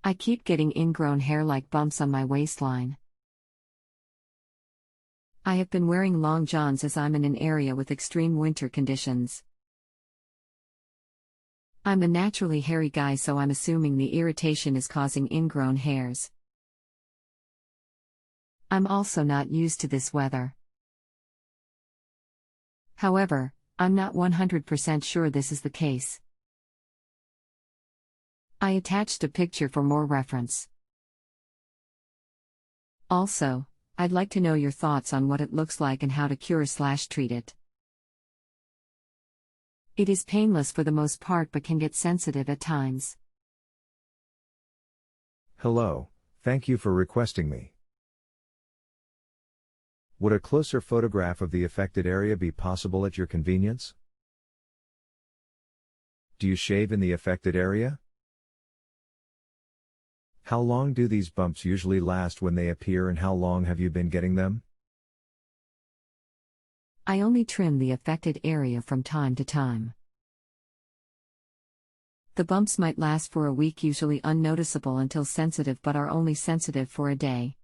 I keep getting ingrown hair-like bumps on my waistline. I have been wearing long johns as I'm in an area with extreme winter conditions. I'm a naturally hairy guy, so I'm assuming the irritation is causing ingrown hairs. I'm also not used to this weather. However, I'm not 100% sure this is the case. I attached a picture for more reference. Also, I'd like to know your thoughts on what it looks like and how to cure/treat it. It is painless for the most part but can get sensitive at times. Hello, thank you for requesting me. Would a closer photograph of the affected area be possible at your convenience? Do you shave in the affected area? How long do these bumps usually last when they appear, and how long have you been getting them? I only trim the affected area from time to time. The bumps might last for a week, usually unnoticeable until sensitive, but are only sensitive for a day.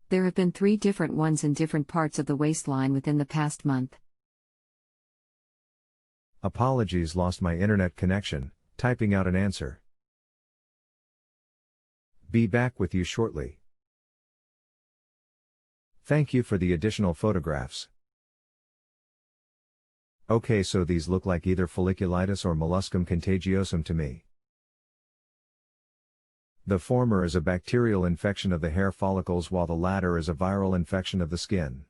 There have been 3 different ones in different parts of the waistline within the past month. Apologies, lost my internet connection, typing out an answer. Be back with you shortly. Thank you for the additional photographs. Okay, so these look like either folliculitis or molluscum contagiosum to me. The former is a bacterial infection of the hair follicles, while the latter is a viral infection of the skin.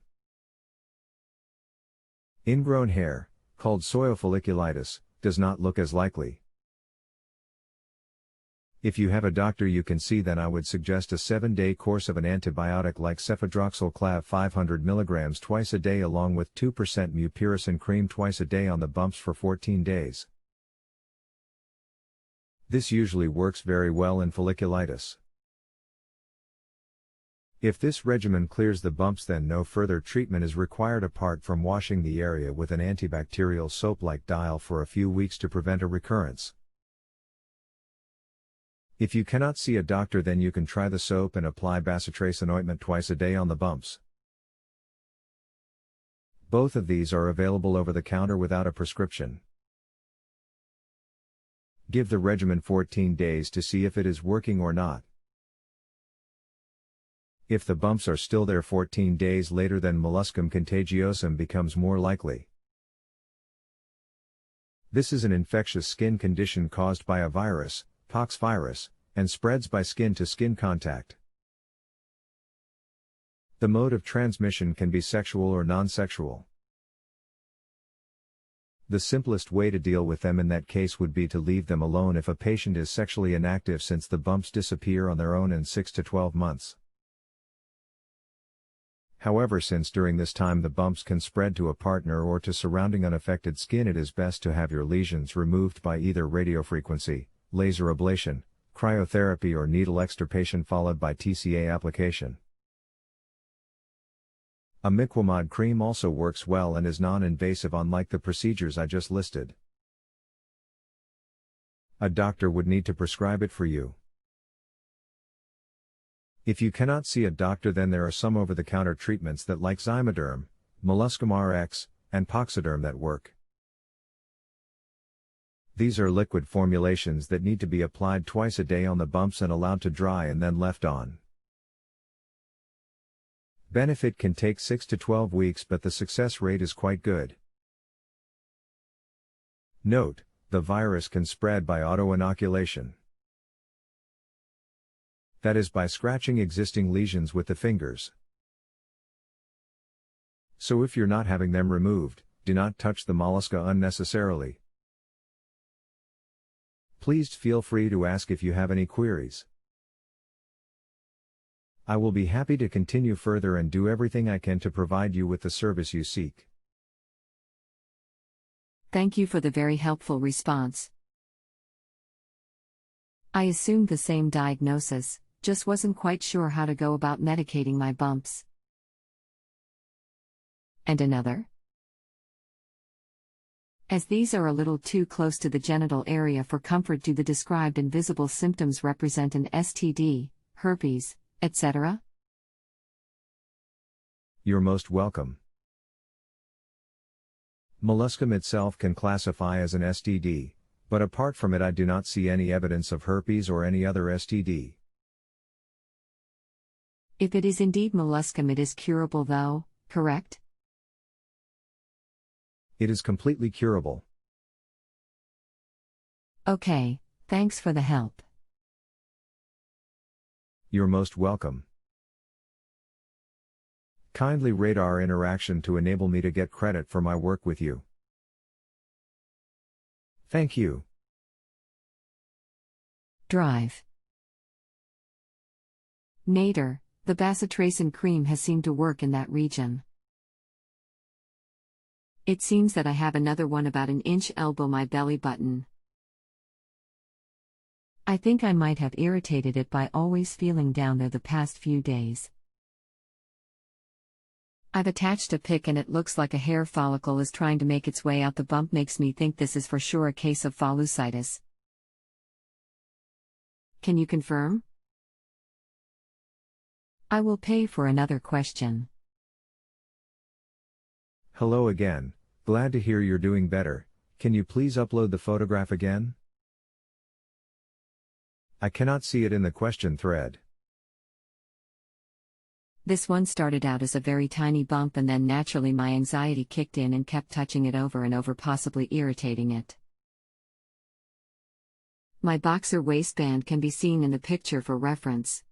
Ingrown hair, called pseudofolliculitis, does not look as likely. If you have a doctor you can see, then I would suggest a 7-day course of an antibiotic like cefadroxil-clav 500 mg twice a day, along with 2% mupirocin cream twice a day on the bumps for 14 days. This usually works very well in folliculitis. If this regimen clears the bumps, then no further treatment is required apart from washing the area with an antibacterial soap like Dial for a few weeks to prevent a recurrence. If you cannot see a doctor, then you can try the soap and apply bacitracin ointment twice a day on the bumps. Both of these are available over the counter without a prescription. Give the regimen 14 days to see if it is working or not. If the bumps are still there 14 days later, then molluscum contagiosum becomes more likely. This is an infectious skin condition caused by a virus, pox virus, and spreads by skin-to-skin contact. The mode of transmission can be sexual or non-sexual. The simplest way to deal with them in that case would be to leave them alone if a patient is sexually inactive, since the bumps disappear on their own in 6 to 12 months. However, since during this time the bumps can spread to a partner or to surrounding unaffected skin, it is best to have your lesions removed by either radiofrequency, laser ablation, cryotherapy, or needle extirpation followed by TCA application. A miquimod cream also works well and is non-invasive, unlike the procedures I just listed. A doctor would need to prescribe it for you. If you cannot see a doctor, then there are some over-the-counter treatments that, like Zymoderm, Molluscum RX, and Poxoderm, that work. These are liquid formulations that need to be applied twice a day on the bumps and allowed to dry and then left on. Benefit can take 6 to 12 weeks, but the success rate is quite good. Note, the virus can spread by auto-inoculation. That is, by scratching existing lesions with the fingers. So if you're not having them removed, do not touch the mollusca unnecessarily. Please feel free to ask if you have any queries. I will be happy to continue further and do everything I can to provide you with the service you seek. Thank you for the very helpful response. I assumed the same diagnosis, just wasn't quite sure how to go about medicating my bumps. And another? As these are a little too close to the genital area for comfort, do the described invisible symptoms represent an STD, herpes, etc.? You're most welcome. Molluscum itself can classify as an STD, but apart from it I do not see any evidence of herpes or any other STD. If it is indeed molluscum, it is curable though, correct? It is completely curable. Okay, thanks for the help. You're most welcome. Kindly rate our interaction to enable me to get credit for my work with you. Thank you. Drive. Nadir, the bacitracin cream has seemed to work in that region. It seems that I have another one about an inch elbow my belly button. I think I might have irritated it by always feeling down there the past few days. I've attached a pic and it looks like a hair follicle is trying to make its way out. The bump makes me think this is for sure a case of follucitis. Can you confirm? I will pay for another question. Hello again, glad to hear you're doing better. Can you please upload the photograph again? I cannot see it in the question thread. This one started out as a very tiny bump and then naturally my anxiety kicked in and kept touching it over and over, possibly irritating it. My boxer waistband can be seen in the picture for reference.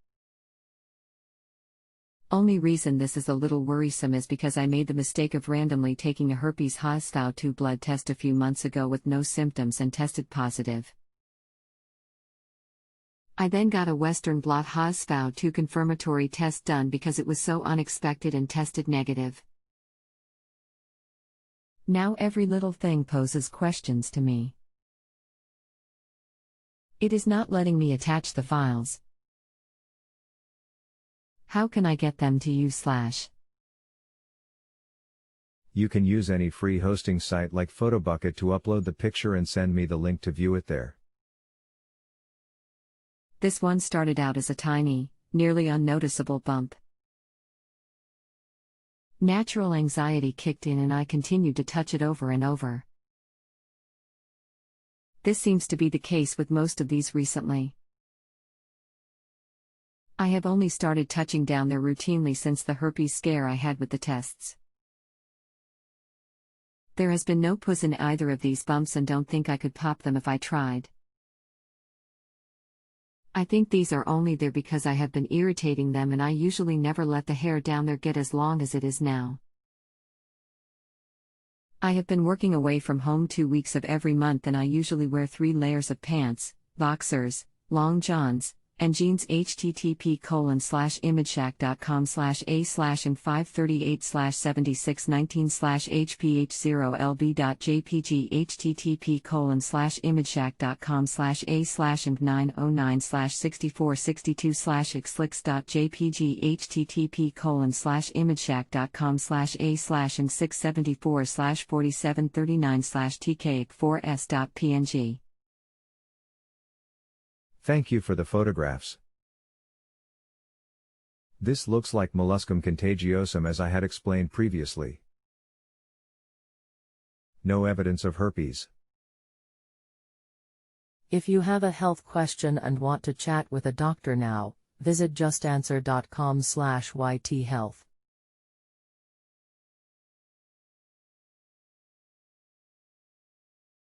Only reason this is a little worrisome is because I made the mistake of randomly taking a herpes Hos-2 blood test a few months ago with no symptoms and tested positive. I then got a Western blot Hos-2 confirmatory test done because it was so unexpected and tested negative. Now every little thing poses questions to me. It is not letting me attach the files. How can I get them to you /? You can use any free hosting site like Photobucket to upload the picture and send me the link to view it there. This one started out as a tiny, nearly unnoticeable bump. Natural anxiety kicked in and I continued to touch it over and over. This seems to be the case with most of these recently. I have only started touching down there routinely since the herpes scare I had with the tests. There has been no pus in either of these bumps and don't think I could pop them if I tried. I think these are only there because I have been irritating them and I usually never let the hair down there get as long as it is now. I have been working away from home 2 weeks of every month and I usually wear 3 layers of pants, boxers, long johns, and jeans. http://imageshack.com/a/538/7619/hph0lb.jpg http://imageshack.com/a/909/6462/xlix.jpg http://imageshack.com/a/674/4739/tkx4s.png. Thank you for the photographs. This looks like molluscum contagiosum as I had explained previously. No evidence of herpes. If you have a health question and want to chat with a doctor now, visit justanswer.com/ythealth.